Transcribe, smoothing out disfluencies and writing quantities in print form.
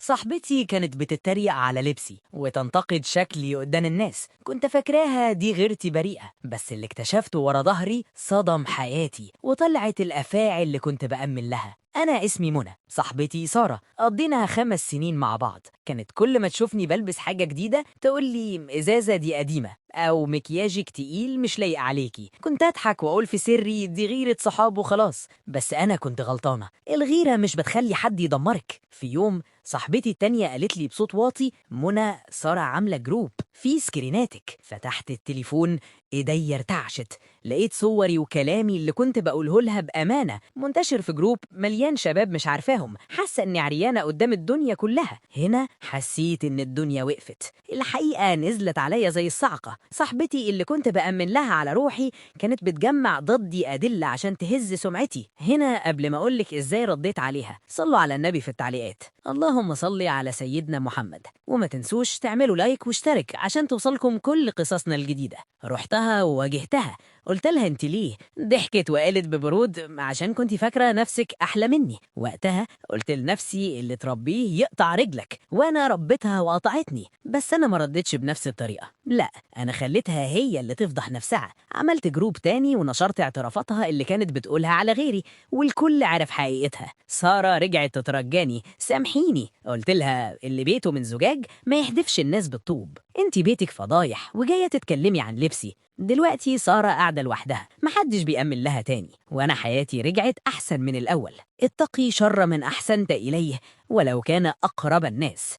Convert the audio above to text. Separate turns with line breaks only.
صاحبتي كانت بتتريق على لبسي وتنتقد شكلي قدام الناس. كنت فاكراها دي غيرتي بريئة، بس اللي اكتشفته ورا ظهري صدم حياتي وطلعت الأفاعي اللي كنت بأمن لها. أنا اسمي منى، صاحبتي سارة قضينا 5 سنين مع بعض. كانت كل ما تشوفني بلبس حاجة جديدة تقول لي إزازة دي قديمة، أو مكياجك تقيل مش لايق عليكي. كنت أضحك وأقول في سري دي غيرة صحاب وخلاص، بس أنا كنت غلطانة. الغيرة مش بتخلي حد يدمرك. في يوم صاحبتي التانية قالت لي بصوت واطي: منى، سارة عاملة جروب في سكريناتك. فتحت التليفون، ايديا ارتعشت. لقيت صوري وكلامي اللي كنت بقوله لها بأمانة منتشر في جروب مليان شباب مش عارفاهم. حاسة اني عريانة قدام الدنيا كلها. هنا حسيت ان الدنيا وقفت. الحقيقة نزلت عليا زي الصعقة. صاحبتي اللي كنت بأمن لها على روحي كانت بتجمع ضدي أدلة عشان تهز سمعتي. هنا قبل ما أقولك إزاي رديت عليها، صلوا على النبي في التعليقات. اللهم صل على سيدنا محمد، وما تنسوش تعملوا لايك واشترك عشان توصلكم كل قصصنا الجديدة. رحتها وواجهتها، قلت لها انت ليه؟ ضحكت وقالت ببرود: عشان كنت فاكرة نفسك أحلى مني. وقتها قلت لنفسي اللي تربيه يقطع رجلك، وأنا ربيتها وقطعتني. بس أنا ما ردتش بنفس الطريقة، لا، أنا خليتها هي اللي تفضح نفسها. عملت جروب تاني ونشرت اعترافاتها اللي كانت بتقولها على غيري، والكل عرف حقيقتها. سارة رجعت تترجاني: سامحيني. قلت لها اللي بيته من زجاج ما يحدفش الناس بالطوب. انت بيتك فضايح وجاية تتكلمي عن لبسي. دلوقتي سارة قاعدة لوحدها، محدش بيأمن لها تاني، وأنا حياتي رجعت أحسن من الأول. اتقي شر من أحسنت إليه ولو كان أقرب الناس.